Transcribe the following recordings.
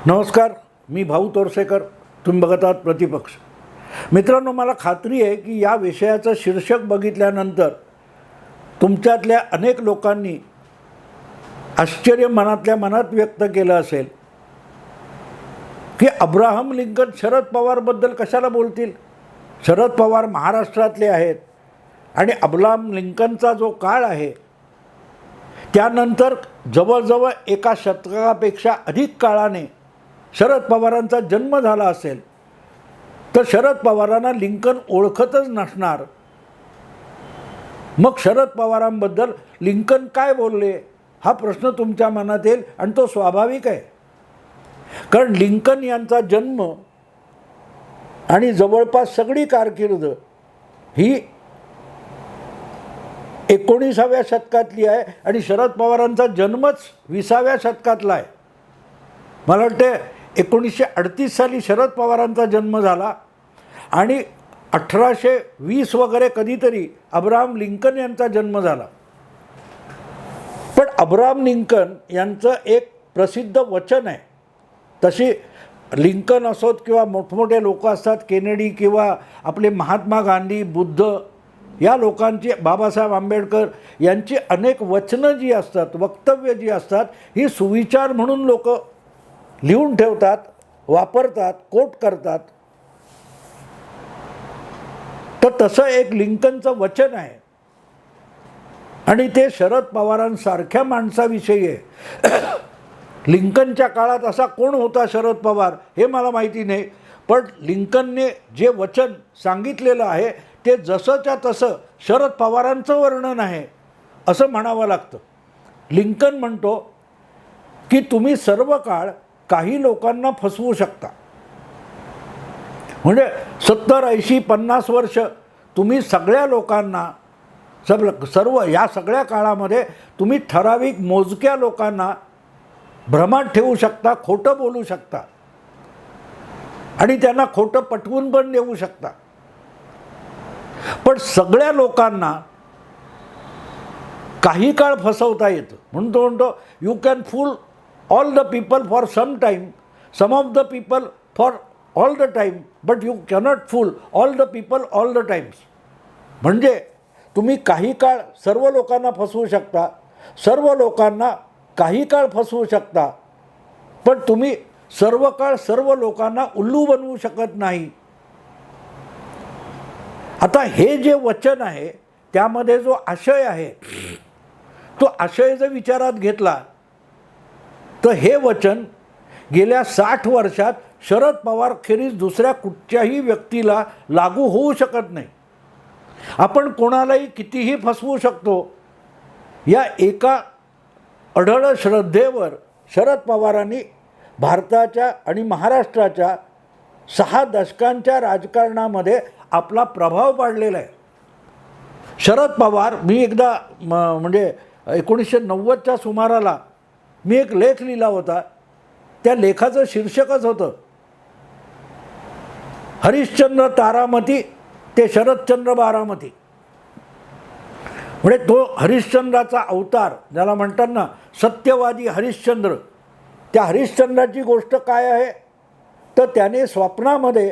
नमस्कार, मी भाऊ तोरसेकर. तुम्ही बघत आहात प्रतिपक्ष. मित्रांनो, मला खात्री आहे की या विषयाचं शीर्षक बघितल्यानंतर तुमच्यातल्या अनेक लोकांनी आश्चर्य मनातल्या मनात व्यक्त केलं असेल की अब्राहम लिंकन शरद पवारबद्दल कशाला बोलतील. शरद पवार महाराष्ट्रातले आहेत आणि अब्राहम लिंकनचा जो काळ आहे त्यानंतर जवळजवळ एका शतकापेक्षा अधिक काळाने शरद पवारांचा जन्म झाला असेल तर शरद पवारांना लिंकन ओळखतच नसणार. मग शरद पवारांबद्दल लिंकन काय बोलले हा प्रश्न तुमच्या मनात येईल आणि तो स्वाभाविक आहे. कारण लिंकन यांचा जन्म आणि जवळपास सगळी कारकीर्द ही 19व्या शतकातली आहे आणि शरद पवारांचा जन्मच 20व्या शतकातला आहे. मला वाटते 1938 साली शरद पवारांचा जन्म झाला आणि 1820 वगैरे कधीतरी अब्राहम लिंकन यांचा जन्म झाला. पण अब्राहम लिंकन यांचं एक प्रसिद्ध वचन आहे. तशी लिंकन असोत किंवा मोठमोठे लोक असतात, केनेडी किंवा आपले महात्मा गांधी, बुद्ध, या लोकांची, बाबासाहेब आंबेडकर यांची अनेक वचनं जी असतात, वक्तव्य जी असतात, ही सुविचार म्हणून लोक लिहून ठेवतात, वापरतात, कोट करतात. तर तसं एक लिंकनचं वचन आहे आणि ते शरद पवारांसारख्या माणसाविषयी आहे. लिंकनच्या काळात असा कोण होता शरद पवार हे मला माहिती नाही, पण लिंकनने जे वचन सांगितलेलं आहे ते जसंच्या तसं शरद पवारांचं वर्णन आहे असं म्हणावं लागतं. लिंकन म्हणतो की तुम्ही सर्व काळ काही लोकांना फसवू शकता. म्हणजे 70, 80, 50 वर्ष तुम्ही सगळ्या लोकांना, सर्व या सगळ्या काळामध्ये तुम्ही ठराविक मोजक्या लोकांना भ्रमात ठेवू शकता, खोटं बोलू शकता आणि त्यांना खोटं पटवून पण देऊ शकता. पण सगळ्या लोकांना काही काळ फसवता येतं. म्हणून तो म्हणतो you can fool all the people for some time, some of the people for all the time, but you cannot fool all the people all the times. म्हणजे तुम्ही काही काळ सर्व लोकांना फसवू शकता, सर्व लोकांना काही काळ फसवू शकता, पण तुम्ही सर्व काळ सर्व लोकांना उल्लू बनवू शकत नाही. आता हे जे वचन आहे त्यामध्ये जो आशय आहे तो आशय जर विचारात घेतला तर हे वचन गेल्या 60 वर्षात शरद पवार खेरीज दुसऱ्या कुठच्याही व्यक्तीला लागू होऊ शकत नाही. आपण कोणालाही कितीही फसवू शकतो. या एका अढळ श्रद्धेवर शरद पवारांनी भारताच्या आणि महाराष्ट्राच्या 6 दशकांच्या राजकारणामध्ये आपला प्रभाव पाडलेला आहे. शरद पवार, मी एकदा म्हणजे 1990च्या सुमाराला मी एक लेख लिहिला होता. त्या लेखाचं शीर्षकच होतं हरिश्चंद्र तारामती ते शरदचंद्र बारामती. म्हणजे तो हरिश्चंद्राचा अवतार ज्याला म्हणतात ना, सत्यवादी हरिश्चंद्र, त्या हरिश्चंद्राची गोष्ट काय आहे तर त्याने स्वप्नामध्ये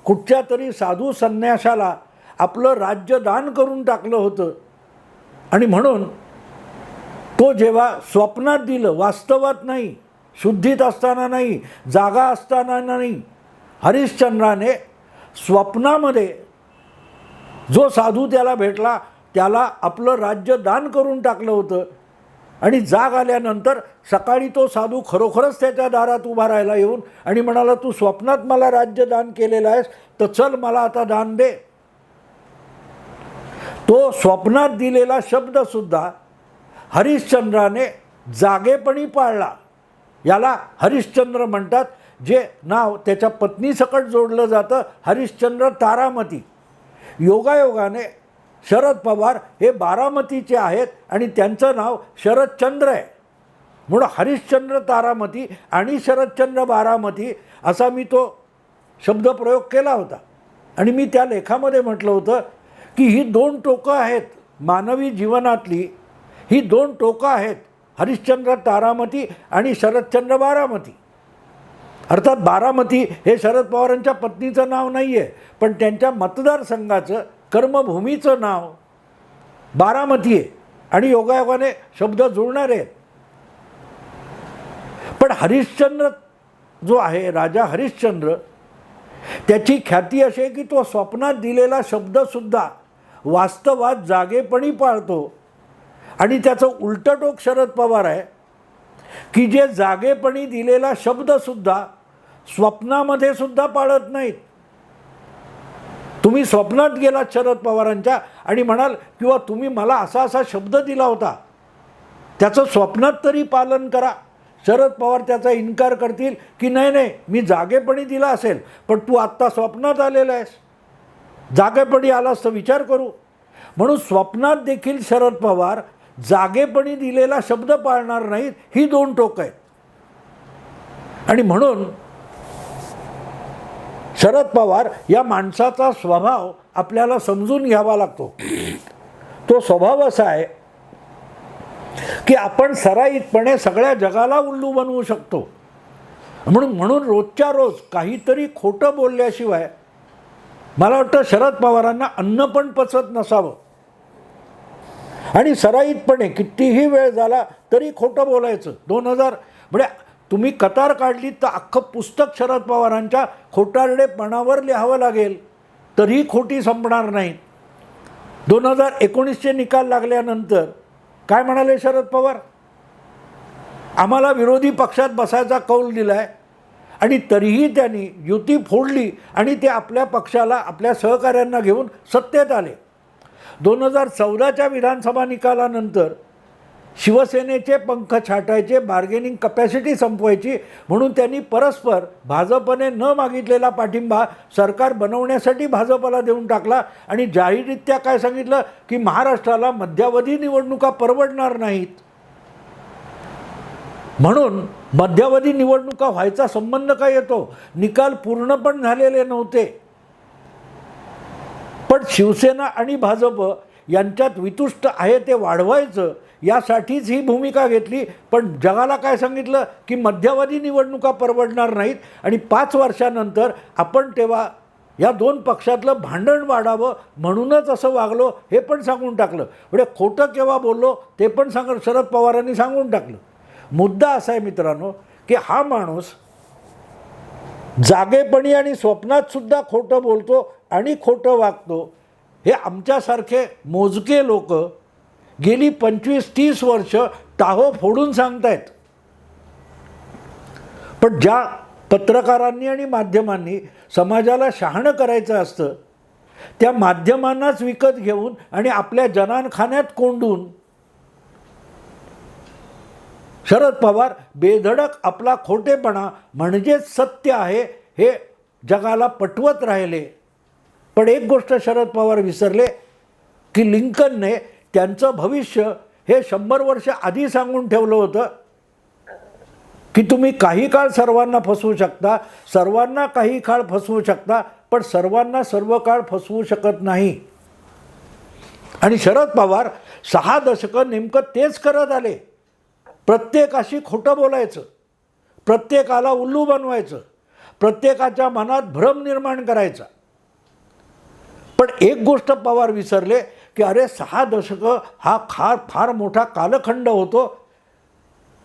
कुठच्या तरी साधू संन्याशाला आपलं राज्य दान करून टाकलं होतं आणि म्हणून तो जेव्हा स्वप्नात दिलं, वास्तवात नाही, शुद्धीत असताना नाही, जागा असताना नाही, हरिश्चंद्राने स्वप्नामध्ये जो साधू त्याला भेटला त्याला आपलं राज्य दान करून टाकलं होतं आणि जाग आल्यानंतर सकाळी तो साधू खरोखरच त्याच्या दारात उभा राहिला येऊन आणि म्हणाला, तू स्वप्नात मला राज्य दान केलेलं आहेस तर चल मला आता दान दे. तो स्वप्नात दिलेला शब्दसुद्धा हरिश्चंद्राने जागेपणी पाळला. याला हरिश्चंद्र म्हणतात, जे नाव त्याच्या पत्नीसकट जोडलं जातं, हरिश्चंद्र तारामती. योगायोगाने शरद पवार हे बारामतीचे आहेत आणि त्यांचं नाव शरदचंद्र आहे. म्हणून हरिश्चंद्र तारामती आणि शरदचंद्र बारामती असा मी तो शब्दप्रयोग केला होता. आणि मी त्या लेखामध्ये म्हटलं होतं की ही 2 टोकं आहेत मानवी जीवनातली, ही 2 टोकं आहेत हरिश्चंद्र तारामती आणि शरदचंद्र बारामती. अर्थात बारामती हे शरद पवारांच्या पत्नीचं नाव नाही आहे, पण त्यांच्या मतदारसंघाचं कर्मभूमीचं नाव बारामती आहे आणि योगायोगाने शब्द जुळणार आहेत. पण हरिश्चंद्र जो आहे, राजा हरिश्चंद्र, त्याची ख्याती अशी आहे की तो स्वप्नात दिलेला शब्दसुद्धा वास्तवात जागेपणी पाळतो. आणि त्याचं उलटं टोक शरद पवार आहे की जे जागेपणी दिलेला शब्दसुद्धा स्वप्नामध्ये सुद्धा पाळत नाहीत. तुम्ही स्वप्नात गेलात शरद पवारांच्या आणि म्हणाल किंवा तुम्ही मला असा असा शब्द दिला होता, त्याचं स्वप्नात तरी पालन करा. शरद पवार त्याचा इन्कार करतील की नाही नाही, मी जागेपणी दिला असेल, पण तू आत्ता स्वप्नात आलेला आहेस, जागेपणी आलास तर विचार करू. म्हणून स्वप्नात देखील शरद पवार जागेपणी दिलेला शब्द पाळणार नाहीत. ही दोन टोकं आहेत. आणि म्हणून शरद पवार या माणसाचा स्वभाव आपल्याला समजून घ्यावा लागतो. तो स्वभाव असा आहे की आपण सराईतपणे सगळ्या जगाला उल्लू बनवू शकतो. म्हणून रोजच्या रोज काहीतरी खोटं बोलल्याशिवाय मला वाटतं शरद पवारांना अन्न पण पचत नसावं. आणि सराईतपणे कितीही वेळ झाला तरी खोटं बोलायचं. 2000 म्हणजे तुम्ही कतार काढली तर अख्खं पुस्तक शरद पवारांच्या खोटारडेपणावर लिहावं लागेल, तरीही खोटी संपणार नाहीत. 2019चे निकाल लागल्यानंतर काय म्हणाले शरद पवार? आम्हाला विरोधी पक्षात बसायचा कौल दिला आहे आणि तरीही त्यांनी युती फोडली आणि ते आपल्या पक्षाला, आपल्या सहकाऱ्यांना घेऊन सत्तेत आले. 2014च्या विधानसभा निकालानंतर शिवसेनेचे पंख छाटायचे, बार्गेनिंग कपॅसिटी संपवायची म्हणून त्यांनी परस्पर भाजपने न मागितलेला पाठिंबा सरकार बनवण्यासाठी भाजपला देऊन टाकला आणि जाहीररित्या काय सांगितलं की महाराष्ट्राला मध्यावधी निवडणुका परवडणार नाहीत. म्हणून मध्यावधी निवडणुका व्हायचा संबंध काय येतो? निकाल पूर्ण पण झालेले नव्हते, पण शिवसेना आणि भाजप यांच्यात वितुष्ट आहे ते वाढवायचं यासाठीच ही भूमिका घेतली. पण जगाला काय सांगितलं की मध्यावधी निवडणुका परवडणार नाहीत आणि 5 वर्षानंतर आपण तेव्हा या दोन पक्षातलं भांडण वाढावं म्हणूनच असं वागलो हे पण सांगून टाकलं. म्हणजे खोटं केव्हा बोललो ते पण शरद पवारांनी सांगून टाकलं. मुद्दा असा आहे मित्रांनो की हा माणूस जागेपणी आणि स्वप्नात सुद्धा खोटं बोलतो आणि खोटं वागतो. हे आमच्यासारखे मोजके लोक गेली 25-30 वर्ष टाहो फोडून सांगतायत. पण ज्या पत्रकारांनी आणि माध्यमांनी समाजाला शहाणं करायचं असतं त्या माध्यमांनाच विकत घेऊन आणि आपल्या जनानखान्यात कोंडून शरद पवार बेधडक आपला खोटेपणा म्हणजेच सत्य आहे हे जगाला पटवत राहिले. पण एक गोष्ट शरद पवार विसरले की लिंकनने त्यांचं भविष्य हे 100 वर्ष आधी सांगून ठेवलं होतं की तुम्ही काही काळ सर्वांना फसवू शकता, सर्वांना काही काळ फसवू शकता, पण सर्वांना सर्व काळ फसवू शकत नाही. आणि शरद पवार 6 दशकं नेमकं तेच करत आले. प्रत्येकाशी खोटं बोलायचं, प्रत्येकाला उल्लू बनवायचं, प्रत्येकाच्या मनात भ्रम निर्माण करायचा. पण एक गोष्ट पवार विसरले की अरे 6 दशकं हा फार मोठा कालखंड होतो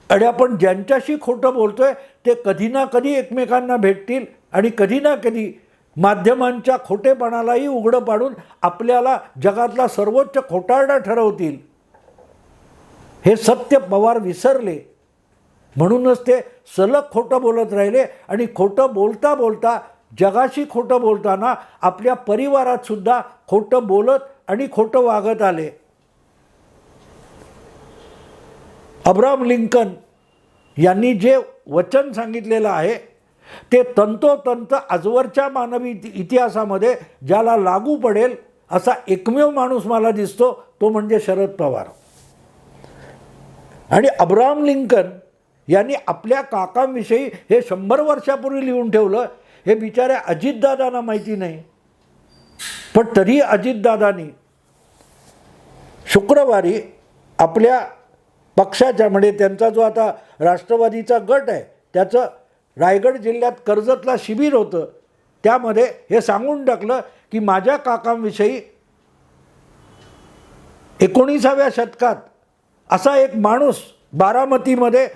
आणि आपण ज्यांच्याशी खोटं बोलतोय ते कधी ना कधी एकमेकांना भेटतील आणि कधी ना कधी माध्यमांच्या खोटेपणालाही उघडं पाडून आपल्याला जगातला सर्वोच्च खोटारडा ठरवतील. हे सत्य पवार विसरले. म्हणूनच ते सलग खोटं बोलत राहिले आणि खोटं बोलता बोलता जगाशी खोटं बोलताना आपल्या परिवारात सुद्धा खोटं बोलत आणि खोटं वागत आले. अब्राहम लिंकन यांनी जे वचन सांगितलेलं आहे ते तंतोतंत आजवरच्या मानवी इतिहासामध्ये ज्याला लागू पडेल असा एकमेव माणूस मला दिसतो तो म्हणजे शरद पवार. आणि अब्राहम लिंकन यांनी आपल्या काकांविषयी हे 100 वर्षापूर्वी लिहून ठेवलं. हे बिचाऱ्या अजितदादांना माहिती नाही, पण तरी अजितदादांनी शुक्रवारी आपल्या पक्षाच्या म्हणजे त्यांचा जो आता राष्ट्रवादीचा गट आहे त्याचं रायगड जिल्ह्यात कर्जतला शिबिर होतं, त्यामध्ये हे सांगून टाकलं की माझ्या काकांविषयी 19व्या शतकात असा एक माणूस बारामतीमध्ये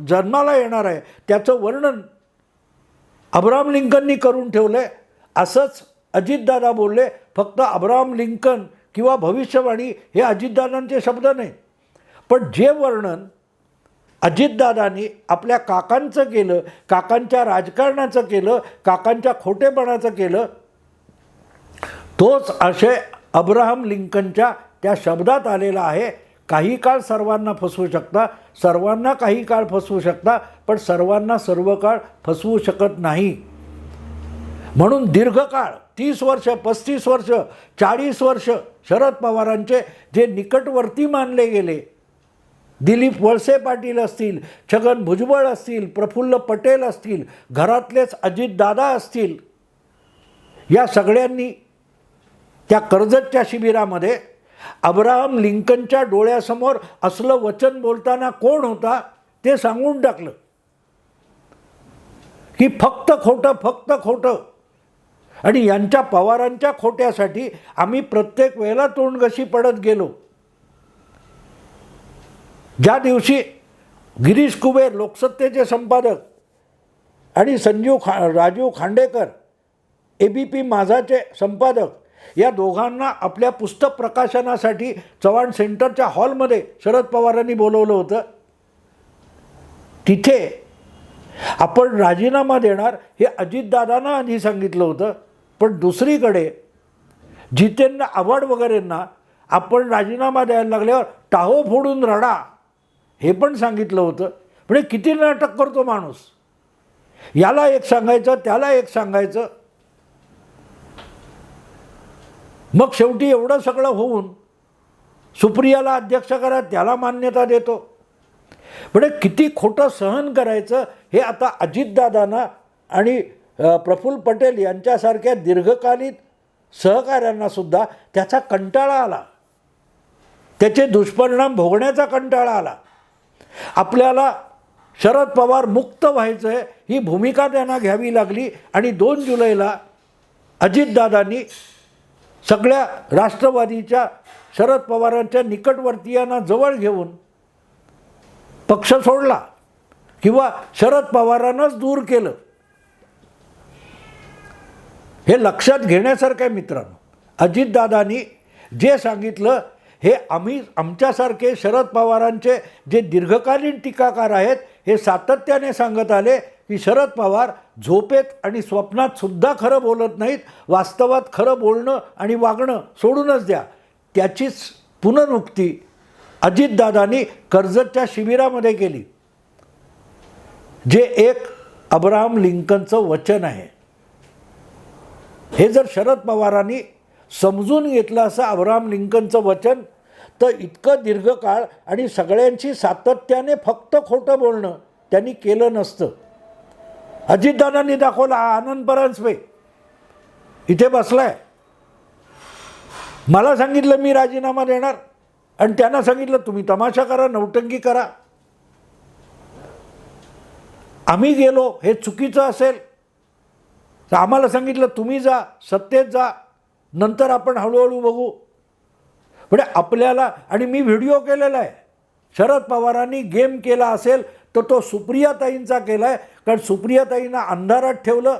जन्माला येणार आहे, त्याचं वर्णन अब्राहम लिंकननी करून ठेवलं आहे. असंच अजितदादा बोलले. फक्त अब्राहम लिंकन किंवा भविष्यवाणी हे अजितदादांचे शब्द नाही, पण जे वर्णन अजितदादांनी आपल्या काकांचं केलं, काकांच्या राजकारणाचं केलं, काकांच्या खोटेपणाचं केलं, तोच आशय अब्राहम लिंकनच्या त्या शब्दात आलेला आहे. काही काळ सर्वांना फसवू शकता, सर्वांना काही काळ फसवू शकता, पण सर्वांना सर्व काळ फसवू शकत नाही. म्हणून दीर्घकाळ 30 वर्ष, 35 वर्ष, 40 वर्ष शरद पवारांचे जे निकटवर्ती मानले गेले, दिलीप वळसे पाटील असतील, छगन भुजबळ असतील, प्रफुल्ल पटेल असतील, घरातलेच अजितदादा असतील, या सगळ्यांनी त्या कर्जतच्या शिबिरामध्ये अब्राहम लिंकनच्या डोळ्यासमोर असलं वचन बोलताना कोण होता ते सांगून टाकलं की फक्त खोटं, फक्त खोटं. आणि यांच्या पवारांच्या खोट्यासाठी आम्ही प्रत्येक वेळेला तोंडघशी पडत गेलो. ज्या दिवशी गिरीश कुबेर लोकसत्तेचे संपादक आणि राजीव खांडेकर ABP माझाचे संपादक, या दोघांना आपल्या पुस्तक प्रकाशनासाठी चव्हाण सेंटरच्या हॉलमध्ये शरद पवारांनी बोलवलं होतं. तिथे आपण राजीनामा देणार हे अजितदादांना आधी सांगितलं होतं, पण दुसरीकडे जितेंद्र आव्हाड वगैरेंना आपण राजीनामा द्यायला लागल्यावर टाहो फोडून रडा हे पण सांगितलं होतं. म्हणजे किती नाटक करतो माणूस, याला एक सांगायचं, त्याला एक सांगायचं. मग शेवटी एवढं सगळं होऊन सुप्रियाला अध्यक्ष करा, त्याला मान्यता देतो. म्हणजे किती खोटं सहन करायचं हे आता अजितदादांना आणि प्रफुल्ल पटेल यांच्यासारख्या दीर्घकालीन सहकाऱ्यांनासुद्धा त्याचा कंटाळा आला, त्याचे दुष्परिणाम भोगण्याचा कंटाळा आला. आपल्याला शरद पवार मुक्त व्हायचं आहे ही भूमिका त्यांना घ्यावी लागली. आणि 2 जुलैला अजितदादांनी सगळ्या राष्ट्रवादीच्या शरद पवारांच्या निकटवर्तीयांना जवळ घेऊन पक्ष सोडला किंवा शरद पवारांनाच दूर केलं. हे लक्षात घेण्यासारखं आहे मित्रांनो. अजितदादांनी जे सांगितलं हे आमच्यासारखे शरद पवारांचे जे दीर्घकालीन टीकाकार आहेत हे सातत्याने सांगत आले की शरद पवार झोपेत आणि स्वप्नात सुद्धा खरं बोलत नाहीत, वास्तवात खरं बोलणं आणि वागणं सोडूनच द्या. त्याचीच पुनरुक्ती अजितदादांनी कर्जतच्या शिबिरामध्ये केली, जे एक अब्राहम लिंकनचं वचन आहे. हे जर शरद पवारांनी समजून घेतलं असं अब्राहम लिंकनचं वचन, तर इतकं दीर्घकाळ आणि सगळ्यांची सातत्याने फक्त खोटं बोलणं त्यांनी केलं नसतं. अजितदादांनी दाखवला आनंद परांजपे इथे बसलाय, मला सांगितलं मी राजीनामा देणार आणि त्यांना सांगितलं तुम्ही तमाशा करा, नौटंकी करा. आम्ही गेलो हे चुकीचं असेल तर आम्हाला सांगितलं तुम्ही जा, सत्तेत जा, नंतर आपण हळूहळू बघू. म्हणजे आपल्याला, आणि मी व्हिडिओ केलेला आहे, शरद पवारांनी गेम केला असेल तर तो सुप्रियाताईंचा केला आहे. कारण सुप्रियाताईंना अंधारात ठेवलं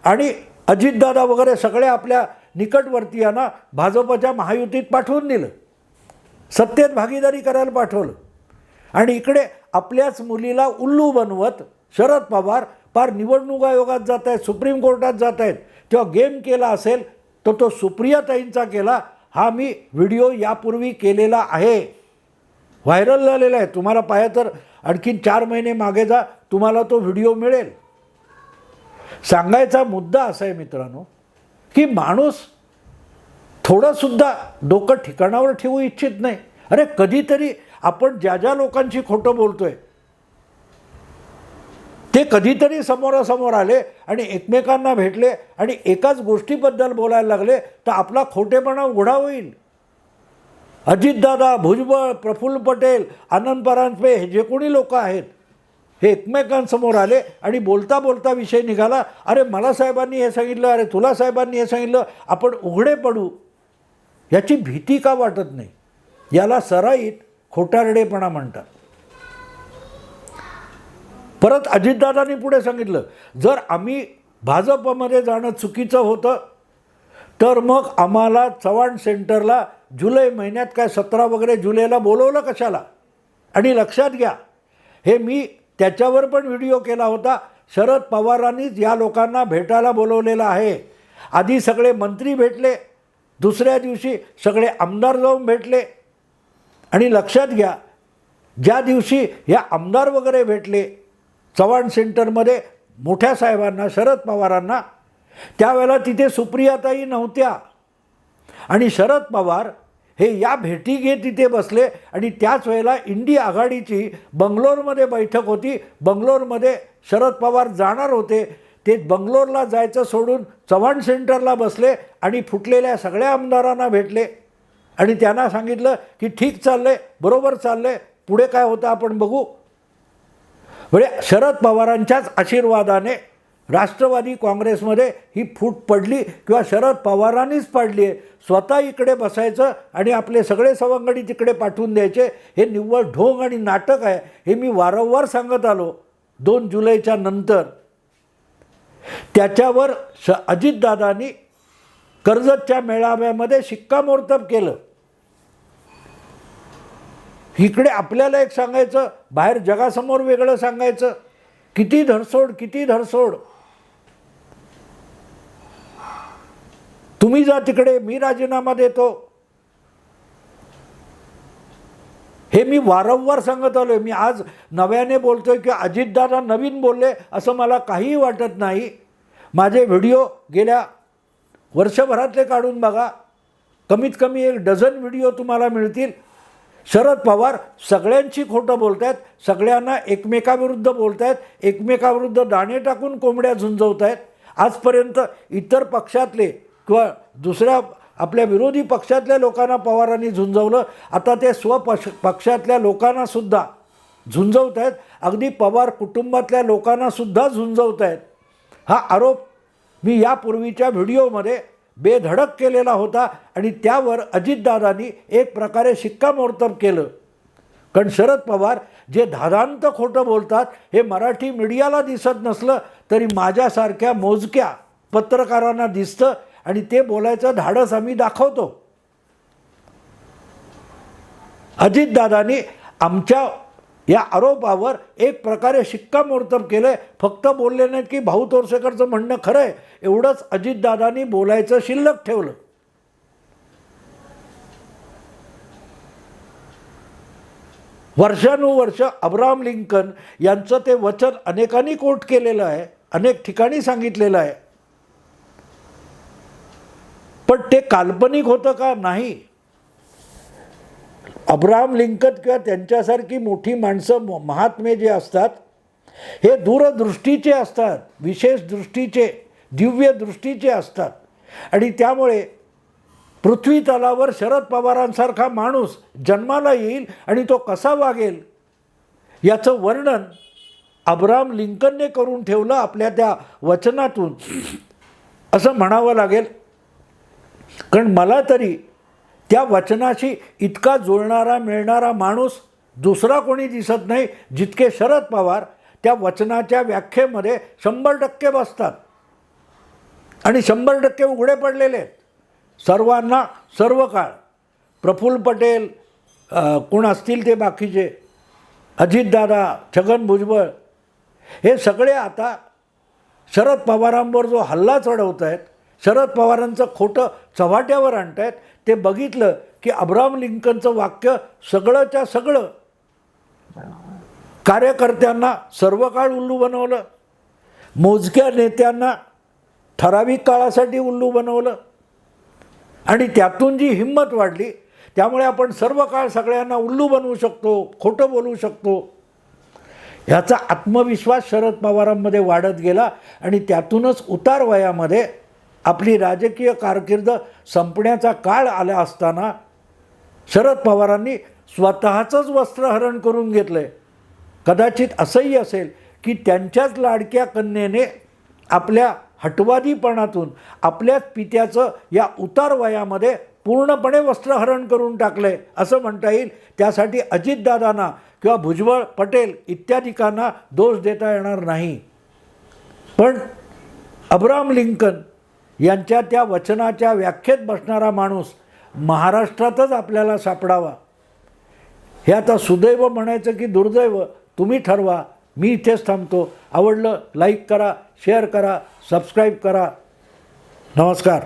आणि अजितदादा वगैरे सगळ्या आपल्या निकटवर्तीयांना भाजपच्या महायुतीत पाठवून दिलं, सत्तेत भागीदारी करायला पाठवलं. आणि इकडे आपल्याच मुलीला उल्लू बनवत शरद पवार पार निवडणूक आयोगात जात आहेत, सुप्रीम कोर्टात जात आहेत. तेव्हा गेम केला असेल तर तो सुप्रियाताईंचा केला. हा मी व्हिडिओ यापूर्वी केलेला आहे, व्हायरल झालेला आहे. तुम्हाला पाहिजे तर आणखीन 4 महिने मागे जा, तुम्हाला तो व्हिडिओ मिळेल. सांगायचा मुद्दा असा आहे मित्रांनो की माणूस थोडंसुद्धा डोकं ठिकाणावर ठेवू इच्छित नाही. अरे कधीतरी आपण ज्या ज्या लोकांशी खोटं बोलतोय ते कधीतरी समोरासमोर आले आणि एकमेकांना भेटले आणि एकाच गोष्टीबद्दल बोलायला लागले तर आपला खोटेपणा उघडा होईल. अजितदादा, भुजबळ, प्रफुल्ल पटेल, आनंद परांजपे हे जे कोणी लोक आहेत हे एकमेकांसमोर आले आणि बोलता बोलता विषय निघाला, अरे मला साहेबांनी हे सांगितलं, अरे तुला साहेबांनी हे सांगितलं, आपण उघडे पडू. याची भीती का वाटत नाही? याला सराईत खोटारडेपणा म्हणतात. परत अजितदादांनी पुढे सांगितलं, जर आम्ही भाजपमध्ये जाणं चुकीचं होतं तर मग आम्हाला चव्हाण सेंटरला जुलै महिन्यात काय 17 वगैरे जुलैला बोलवलं कशाला? आणि लक्षात घ्या, हे मी त्याच्यावर पण व्हिडिओ केला होता, शरद पवारांनीच या लोकांना भेटायला बोलवलेलं आहे. आधी सगळे मंत्री भेटले, दुसऱ्या दिवशी सगळे आमदार जाऊन भेटले. आणि लक्षात घ्या, ज्या दिवशी या आमदार वगैरे भेटले चव्हाण सेंटरमध्ये मोठ्या साहेबांना, शरद पवारांना, त्यावेळेला तिथे सुप्रियाताई नव्हत्या. आणि शरद पवार हे या भेटी घेत तिथे बसले. आणि त्याच वेळेला इंडी आघाडीची बंगलोरमध्ये बैठक होती. बंगलोरमध्ये शरद पवार जाणार होते. ते बंगलोरला जायचं सोडून चव्हाण सेंटरला बसले आणि फुटलेल्या सगळ्या आमदारांना भेटले. आणि त्यांना सांगितलं की ठीक चाललंय, बरोबर चाललंय, पुढे काय होतं आपण बघू. म्हणजे शरद पवारांच्याच आशीर्वादाने राष्ट्रवादी काँग्रेसमध्ये ही फूट पडली किंवा शरद पवारांनीच पाडली आहे. स्वतः इकडे बसायचं आणि आपले सगळे सवंगडी तिकडे पाठवून द्यायचे, हे निव्वळ ढोंग आणि नाटक आहे. हे मी वारंवार सांगत आलो. 2 जुलैच्या नंतर त्याच्यावर अजितदादांनी कर्जतच्या मेळाव्यामध्ये शिक्कामोर्तब केलं. इकडे आपल्याला एक सांगायचं, बाहेर जगासमोर वेगळं सांगायचं. किती धरसोड, किती धरसोड. तुम्ही जा तिकडे, मी राजीनामा देतो. हे मी वारंवार सांगत आलोय. मी आज नव्याने बोलतोय की अजितदादा नवीन बोलले असं मला काहीही वाटत नाही. माझे व्हिडिओ गेल्या वर्षभरातले काढून बघा, कमीत कमी 1 डझन व्हिडिओ तुम्हाला मिळतील. शरद पवार सगळ्यांची खोटं बोलत आहेत, सगळ्यांना एकमेकाविरुद्ध बोलत आहेत, एकमेकाविरुद्ध दाणे टाकून कोंबड्या झुंजवत आहेत. आजपर्यंत इतर पक्षातले किंवा दुसऱ्या आपल्या विरोधी पक्षातल्या लोकांना पवारांनी झुंजवलं, आता ते पक्षातल्या लोकांनासुद्धा झुंजवत आहेत. अगदी पवार कुटुंबातल्या लोकांनासुद्धा झुंजवत आहेत. हा आरोप मी यापूर्वीच्या व्हिडिओमध्ये बेधडक केलेला होता आणि त्यावर अजितदादांनी एक प्रकारे शिक्कामोर्तब केलं. कारण शरद पवार जे धादांत खोटं बोलतात हे मराठी मीडियाला दिसत नसलं तरी माझ्यासारख्या मोजक्या पत्रकारांना दिसतं आणि ते बोलायचं धाडस आम्ही दाखवतो. अजितदादांनी आमच्या या आरोपावर एक प्रकारे शिक्कामोर्तब केलं. फक्त बोलले नाहीत की भाऊ तोरसेकरचं म्हणणं खरं आहे, एवढंच अजितदादांनी बोलायचं शिल्लक ठेवलं. वर्षानुवर्ष अब्राहम लिंकन यांचं ते वचन अनेकांनी कोट केलेलं आहे, अनेक ठिकाणी सांगितलेलं आहे. पण ते काल्पनिक होतं का? नाही. अब्राहम लिंकन किंवा त्यांच्यासारखी मोठी माणसं, महात्मे जे असतात हे दूरदृष्टीचे असतात, विशेष दृष्टीचे, दिव्य दृष्टीचे असतात. आणि त्यामुळे पृथ्वी तलावर शरद पवारांसारखा माणूस जन्माला येईल आणि तो कसा वागेल याचं वर्णन अब्राहम लिंकनने करून ठेवलं आपल्या त्या वचनातून, असं म्हणावं लागेल. कारण मला तरी त्या वचनाशी इतका जुळणारा मिळणारा माणूस दुसरा कोणी दिसत नाही जितके शरद पवार त्या वचनाच्या व्याख्येमध्ये 100% बसतात आणि 100% उघडे पडलेले आहेत. सर्वांना सर्व काळ प्रफुल्ल पटेल, कोण असतील ते बाकीचे, अजितदादा, छगन भुजबळ, हे सगळे आता शरद पवारांवर जो हल्ला चढवत आहेत, शरद पवारांचं खोटं चव्हाट्यावर आणत आहेत, ते बघितलं की अब्राहम लिंकनचं वाक्य सगळंच्या सगळं कार्यकर्त्यांना सर्व काळ उल्लू बनवलं, मोजक्या नेत्यांना ठराविक काळासाठी उल्लू बनवलं. आणि त्यातून जी हिंमत वाढली, त्यामुळे आपण सर्व काळ सगळ्यांना उल्लू बनवू शकतो, खोटं बोलू शकतो, ह्याचा आत्मविश्वास शरद पवारांमध्ये वाढत गेला. आणि त्यातूनच उतार वयामध्ये आपली राजकीय कारकीर्द संपण्याचा काळ आला असताना शरद पवारांनी स्वतःचंच वस्त्रहरण करून घेतलं आहे. कदाचित असंही असेल की त्यांच्याच लाडक्या कन्येने आपल्या हटवादीपणातून आपल्याच पित्याचं या उतार वयामध्ये पूर्णपणे वस्त्रहरण करून टाकलंय असं म्हणता येईल. त्यासाठी अजितदादांना किंवा भुजबळ पटेल इत्यादिकांना दोष देता येणार नाही. पण अब्राहम लिंकन यांच्या त्या वचनाच्या व्याख्येत बसणारा माणूस महाराष्ट्रातच आपल्याला सापडावा. हे आता सुदैव म्हणायचं की दुर्दैव तुम्ही ठरवा. मी इथेच थांबतो. आवडलं लाईक करा, शेअर करा, सबस्क्राईब करा. नमस्कार.